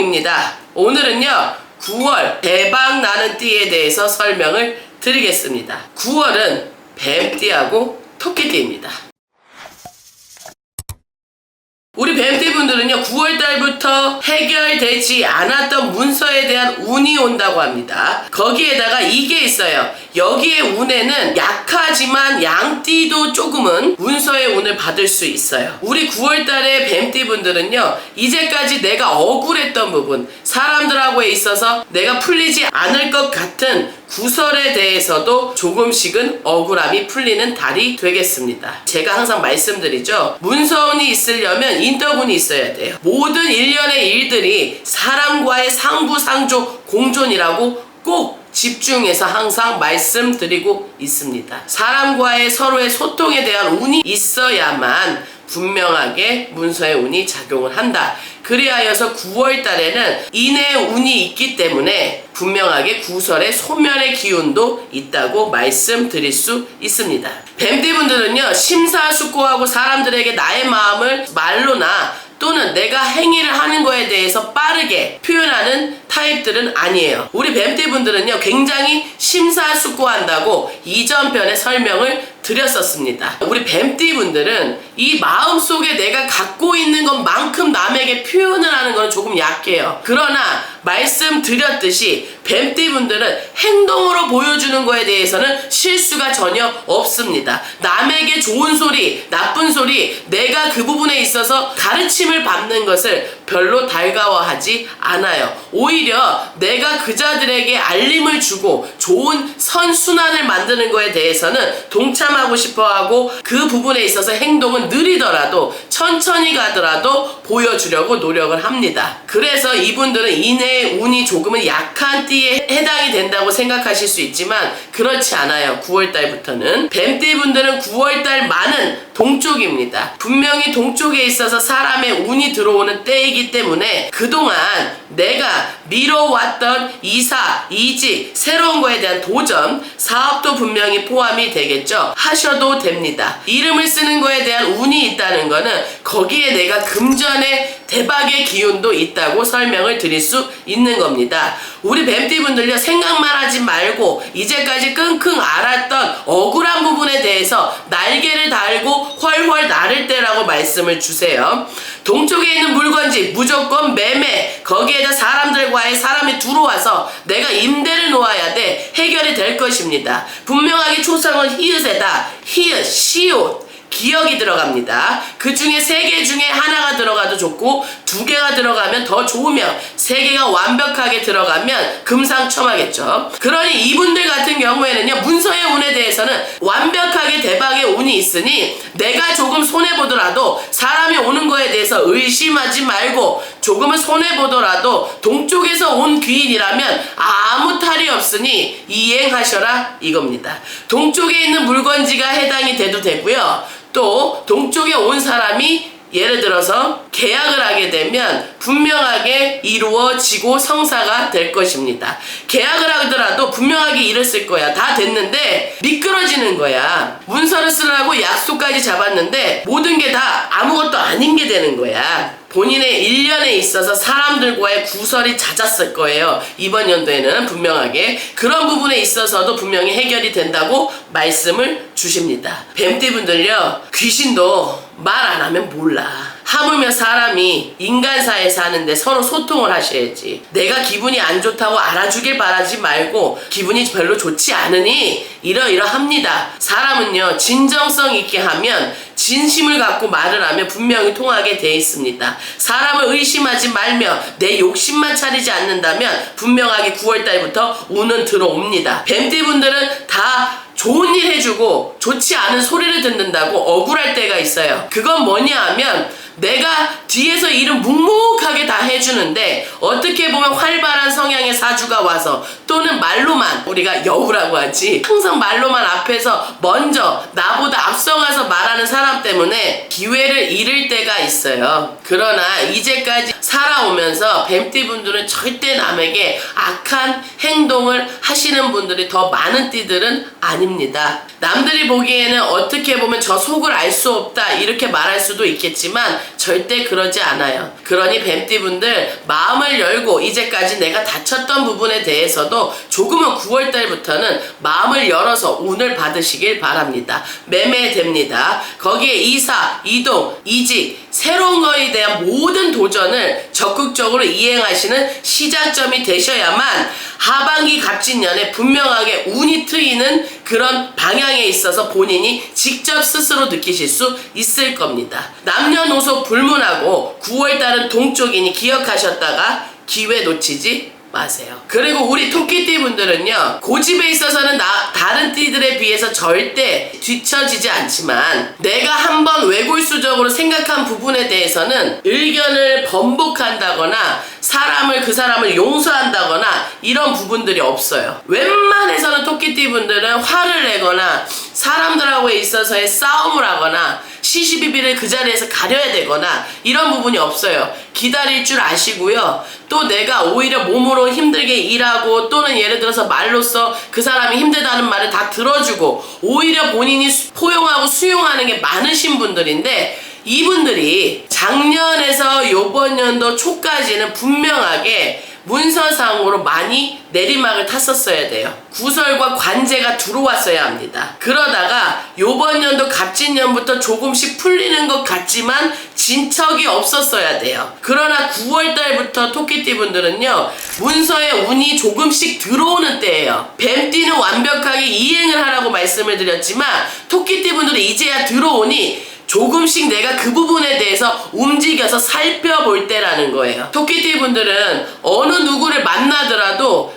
동쪽입니다. 오늘은요 9월 대박나는 띠에 대해서 설명을 드리겠습니다. 9월은 뱀띠하고 토끼띠입니다. 우리 뱀띠분들은요 9월달부터 해결되지 않았던 문서에 대한 운이 온다고 합니다. 거기에다가 이게 있어요. 여기에 운에는 약하지만 양띠도 조금은 문서의 운을 받을 수 있어요. 우리 9월달에 뱀띠분들은요 이제까지 내가 억울했던 부분, 사람들하고에 있어서 내가 풀리지 않을 것 같은 구설에 대해서도 조금씩은 억울함이 풀리는 달이 되겠습니다. 제가 항상 말씀드리죠. 문서운이 있으려면 인덕운이 있어야 돼요. 모든 일련의 일들이 사람과의 상부상조 공존이라고 꼭 집중해서 항상 말씀드리고 있습니다. 사람과의 서로의 소통에 대한 운이 있어야만 분명하게 문서의 운이 작용을 한다. 그리하여서 9월 달에는 인의 운이 있기 때문에 분명하게 구설의 소멸의 기운도 있다고 말씀드릴 수 있습니다. 뱀띠분들은요 심사숙고하고 사람들에게 나의 마음을 말로나 또는 내가 행위를 하는 거에 대해서 빠르게 표현하는 타입들은 아니에요. 우리 뱀띠분들은요 굉장히 심사숙고한다고 이전 편에 설명을 드렸었습니다. 우리 뱀띠분들은 이 마음속에 내가 갖고 있는 것만큼 남에게 표현을 하는 건 조금 약해요. 그러나 말씀드렸듯이 뱀띠분들은 행동으로 보여주는 거에 대해서는 실수가 전혀 없습니다. 남에게 좋은 소리, 나쁜 소리, 내가 그 부분에 있어서 가르침을 받는 것을 별로 달가워하지 않아요. 오히려 내가 그자들에게 알림을 주고 좋은 선순환을 만드는 거에 대해서는 동참하고 싶어하고 그 부분에 있어서 행동은 느리더라도 천천히 가더라도 보여주려고 노력을 합니다. 그래서 이분들은 인의 운이 조금은 약한 띠에 해당이 된다고 생각하실 수 있지만 그렇지 않아요. 9월달부터는 뱀띠분들은 9월달 많은 동쪽입니다. 분명히 동쪽에 있어서 사람의 운이 들어오는 때이기 때문에 그동안 내가 미뤄왔던 이사, 이직, 새로운 거에 대한 도전, 사업도 분명히 포함이 되겠죠. 하셔도 됩니다. 이름을 쓰는 거에 대한 운이 있다는 거는 거기에 내가 금전의 대박의 기운도 있다고 설명을 드릴 수 있는 겁니다. 우리 뱀띠분들요 생각만 하지 말고 이제까지 끙끙 앓았던 억울한 부분에 대해서 날개를 달고 훨훨 나를 때라고 말씀을 주세요. 동쪽에 있는 물건지 무조건 매매, 거기에다 사람들과의 사람이 들어와서 내가 임대를 놓아야 돼 해결이 될 것입니다. 분명하게 초성은 히읗에다 히읗, 시옷, 기억이 들어갑니다. 그 중에 3개 중에 하나가 들어가도 좋고 2개가 들어가면 더 좋으며 3개가 완벽하게 들어가면 금상첨화겠죠. 그러니 이분들 같은 경우에는요 문서의 운에 대해서는 완벽하게 대박의 운이 있으니 내가 조금 손해보더라도 사람이 오는 거에 대해서 의심하지 말고 조금은 손해보더라도 동쪽에서 온 귀인이라면 아무 탈이 없으니 이행하셔라 이겁니다. 동쪽에 있는 물건지가 해당이 돼도 되고요. 또 동쪽에 온 사람이 예를 들어서 계약을 하게 되면 분명하게 이루어지고 성사가 될 것입니다. 계약을 하더라도 분명하게 이뤘을 거야. 다 됐는데 미끄러지는 거야. 문서를 쓰라고 약속까지 잡았는데 모든 게 다 아무것도 아닌 게 되는 거야. 본인의 일련에 있어서 사람들과의 구설이 잦았을 거예요. 이번 연도에는 분명하게 그런 부분에 있어서도 분명히 해결이 된다고 말씀을 주십니다. 뱀띠분들요 귀신도 말 안 하면 몰라. 하물며 사람이 인간사에 사는데 서로 소통을 하셔야지. 내가 기분이 안 좋다고 알아주길 바라지 말고 기분이 별로 좋지 않으니 이러이러합니다. 사람은요 진정성 있게 하면 진심을 갖고 말을 하면 분명히 통하게 돼 있습니다. 사람을 의심하지 말며 내 욕심만 차리지 않는다면 분명하게 9월달부터 운은 들어옵니다. 뱀띠분들은 다 좋은 일 해주고 좋지 않은 소리를 듣는다고 억울할 때가 있어요. 그건 뭐냐 하면 내가 뒤에서 일은 묵묵하게 다 해주는데 어떻게 보면 활발한 성향의 사주가 와서 또는 말로만, 우리가 여우라고 하지, 항상 말로만 앞에서 먼저 나보다 앞서가서 말하는 사람 때문에 기회를 잃을 때가 있어요. 그러나 이제까지 살아오면서 뱀띠분들은 절대 남에게 악한 행동을 하시는 분들이 더 많은 띠들은 아닙니다. 남들이 보기에는 어떻게 보면 저 속을 알 수 없다 이렇게 말할 수도 있겠지만 절대 그러지 않아요. 그러니 뱀띠분들 마음을 열고 이제까지 내가 다쳤던 부분에 대해서도 조금은 9월달부터는 마음을 열어서 운을 받으시길 바랍니다. 매매됩니다. 거기에 이사, 이동, 이직, 새로운 거에 대한 모든 도전을 적극적으로 이행하시는 시작점이 되셔야만 하반기 갑진년에 분명하게 운이 트이는 그런 방향에 있어서 본인이 직접 스스로 느끼실 수 있을 겁니다. 남녀노소 불문하고 9월달은 동쪽이니 기억하셨다가 기회 놓치지 마세요. 그리고 우리 토끼띠 분들은요, 고집에 있어서는 다른 띠들에 비해서 절대 뒤처지지 않지만 내가 한번 외골수적으로 생각한 부분에 대해서는 의견을 번복한다거나 그 사람을 용서한다거나 이런 부분들이 없어요. 웬만해서는 토끼띠 분들은 화를 내거나 사람들하고 있어서의 싸움을 하거나 시시비비를 그 자리에서 가려야 되거나 이런 부분이 없어요. 기다릴 줄 아시고요. 또 내가 오히려 몸으로 힘들게 일하고 또는 예를 들어서 말로써 그 사람이 힘들다는 말을 다 들어주고 오히려 본인이 포용하고 수용하는 게 많으신 분들인데, 이분들이 작년에서 요번 연도 초까지는 분명하게 문서상으로 많이 내리막을 탔었어야 돼요. 구설과 관제가 들어왔어야 합니다. 그러다가 요번 연도 갑진년부터 조금씩 풀리는 것 같지만 진척이 없었어야 돼요. 그러나 9월달부터 토끼띠 분들은요, 문서에 운이 조금씩 들어오는 때예요. 뱀띠는 완벽하게 이행을 하라고 말씀을 드렸지만 토끼띠 분들은 이제야 들어오니 조금씩 내가 그 부분에 대해서 움직여서 살펴볼 때라는 거예요. 토끼띠 분들은 어느 누구를 만나더라도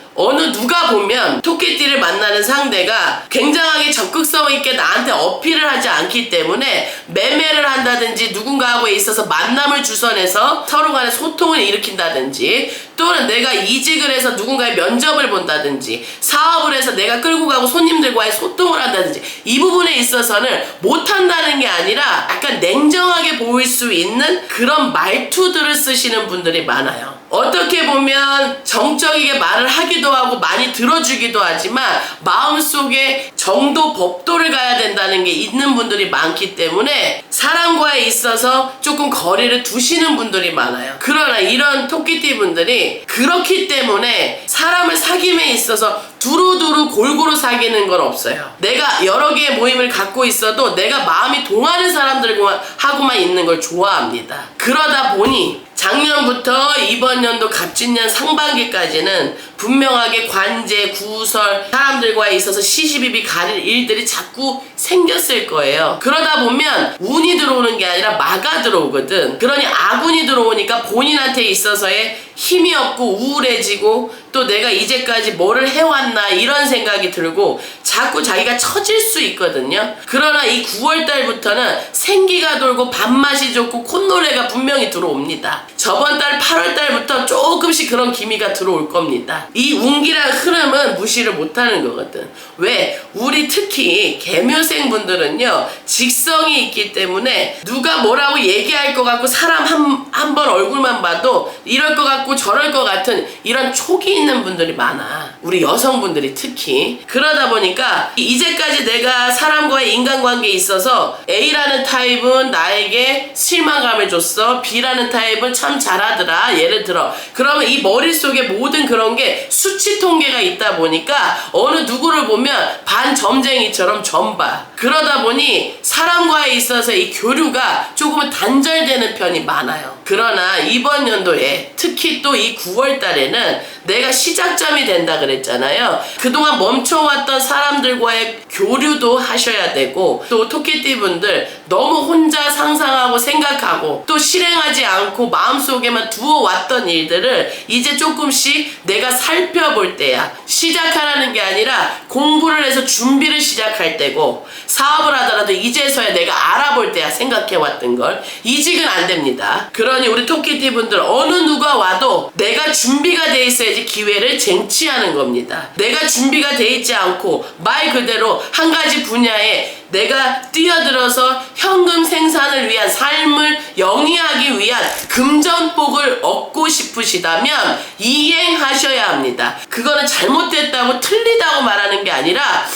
누가 보면 토끼띠를 만나는 상대가 굉장하게 적극성 있게 나한테 어필을 하지 않기 때문에 매매를 한다든지 누군가하고에 있어서 만남을 주선해서 서로 간에 소통을 일으킨다든지 또는 내가 이직을 해서 누군가의 면접을 본다든지 사업을 해서 내가 끌고 가고 손님들과의 소통을 한다든지 이 부분에 있어서는 못한다는 게 아니라 약간 냉정하게 보일 수 있는 그런 말투들을 쓰시는 분들이 많아요. 어떻게 보면 정적이게 말을 하기도 하고 많이 들어주기도 하지만 마음속에 정도 법도를 가야 된다는 게 있는 분들이 많기 때문에 사람과에 있어서 조금 거리를 두시는 분들이 많아요. 그러나 이런 토끼띠 분들이 그렇기 때문에 사람을 사귐에 있어서 두루두루 골고루 사귀는 건 없어요. 내가 여러 개의 모임을 갖고 있어도 내가 마음이 동하는 사람들하고만 있는 걸 좋아합니다. 그러다 보니 작년부터 이번 연도 갑진년 상반기까지는 분명하게 관제, 구설, 사람들과에 있어서 시시비비 가릴 일들이 자꾸 생겼을 거예요. 그러다 보면 운이 들어오는 게 아니라 마가 들어오거든. 그러니 악운이 들어오니까 본인한테 있어서의 힘이 없고 우울해지고 또 내가 이제까지 뭐를 해왔나 이런 생각이 들고 자꾸 자기가 처질 수 있거든요. 그러나 이 9월달부터는 생기가 돌고 밥맛이 좋고 콧노래가 분명히 들어옵니다. 저번 달 8월달부터 조금씩 그런 기미가 들어올 겁니다. 이 운기랑 흐름은 무시를 못하는 거거든. 왜? 우리 특히 개묘생 분들은요, 직성이 있기 때문에 누가 뭐라고 얘기할 것 같고 사람 한 번 얼굴만 봐도 이럴 것 같고 저럴 것 같은 이런 촉이 있는 분들이 많아. 우리 여성분들이 특히. 그러다 보니까 이제까지 내가 사람과의 인간관계에 있어서 A라는 타입은 나에게 실망감을 줬어, B라는 타입은 참 잘하더라, 예를 들어. 그러면 이 머릿속에 모든 그런 게 수치 통계가 있다 보니까 어느 누구를 보면 반점쟁이처럼 점봐. 그러다 보니 사람과에 있어서 이 교류가 조금은 단절되는 편이 많아요. 그러나 이번 연도에 특히 또 이 9월 달에는 내가 시작점이 된다 그랬잖아요. 그동안 멈춰왔던 사람들과의 교류도 하셔야 되고, 또 토끼띠 분들 너무 혼자 상상하고 생각하고 또 실행하지 않고 마음속에만 두어왔던 일들을 이제 조금씩 내가 살펴볼 때야. 시작하라는 게 아니라 공부를 해서 준비를 시작할 때고, 사업을 하더라도 이제서야 내가 알아볼 때야. 생각해왔던 걸. 이직은 안 됩니다. 그러니 우리 토끼띠 분들 어느 누가 와도 내가 준비가 돼 있어야지 기회를 쟁취하는 겁니다. 내가 준비가 돼 있지 않고 말 그대로 한 가지 분야에 내가 뛰어들어서 현금 생산을 위한 삶을 영위하기 위한 금전복을 얻고 싶으시다면 이행하셔야 합니다. 그거는 잘못됐다고 틀리다고 말하는 게 아니라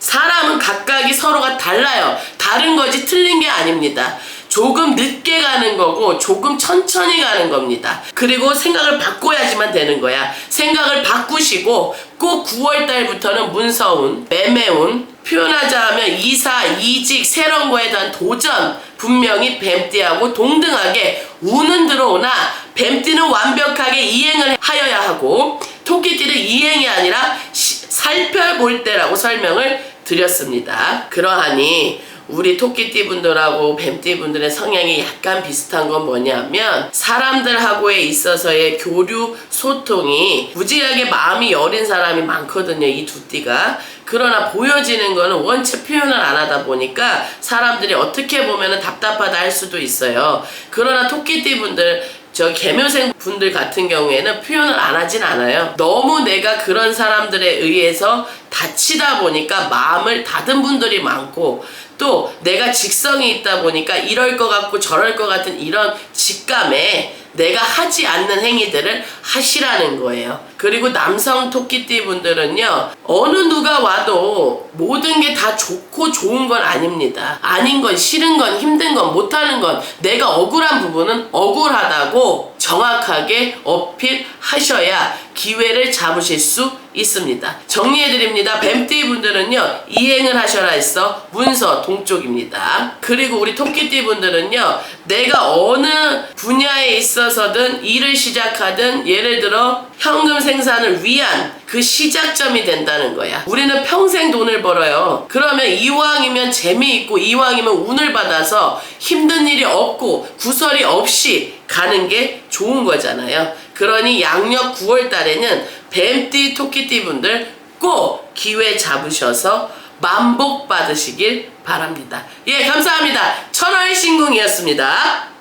사람은 각각이 서로가 달라요. 다른 거지 틀린 게 아닙니다. 조금 늦게 가는 거고 조금 천천히 가는 겁니다. 그리고 생각을 바꿔야지만 되는 거야. 생각을 바꾸시고 꼭 9월 달부터는 문서운, 매매운, 표현하자면 이사, 이직, 새로운 거에 대한 도전, 분명히 뱀띠하고 동등하게 운은 들어오나 뱀띠는 완벽하게 이행을 하여야 하고 토끼띠는 이행이 아니라 살펴볼 때라고 설명을 드렸습니다. 그러하니 우리 토끼띠 분들하고 뱀띠 분들의 성향이 약간 비슷한 건 뭐냐면 사람들하고에 있어서의 교류, 소통이 무지하게 마음이 여린 사람이 많거든요. 이 두 띠가. 그러나 보여지는 거는 원체 표현을 안 하다 보니까 사람들이 어떻게 보면 답답하다 할 수도 있어요. 그러나 토끼띠 분들, 개묘생 분들 같은 경우에는 표현을 안 하진 않아요. 너무 내가 그런 사람들에 의해서 다치다 보니까 마음을 닫은 분들이 많고, 또 내가 직성이 있다 보니까 이럴 것 같고 저럴 것 같은 이런 직감에 내가 하지 않는 행위들을 하시라는 거예요. 그리고 남성 토끼띠 분들은요, 어느 누가 와도 모든 게 다 좋고 좋은 건 아닙니다. 아닌 건, 싫은 건, 힘든 건, 못하는 건, 내가 억울한 부분은 억울하다고 정확하게 어필하셔야 기회를 잡으실 수 있습니다. 정리해드립니다. 뱀띠 분들은요, 이행을 하셔라 했어. 문서 동쪽입니다. 그리고 우리 토끼띠 분들은요, 내가 어느 분야에 있어서든 일을 시작하든 예를 들어 현금 생산을 위한 그 시작점이 된다는 거야. 우리는 평생 돈을 벌어요. 그러면 이왕이면 재미있고 이왕이면 운을 받아서 힘든 일이 없고 구설이 없이 가는 게 좋은 거잖아요. 그러니 양력 9월 달에는 뱀띠, 토끼띠 분들 꼭 기회 잡으셔서 만복 받으시길 바랍니다. 예, 감사합니다. 천월 신궁이었습니다.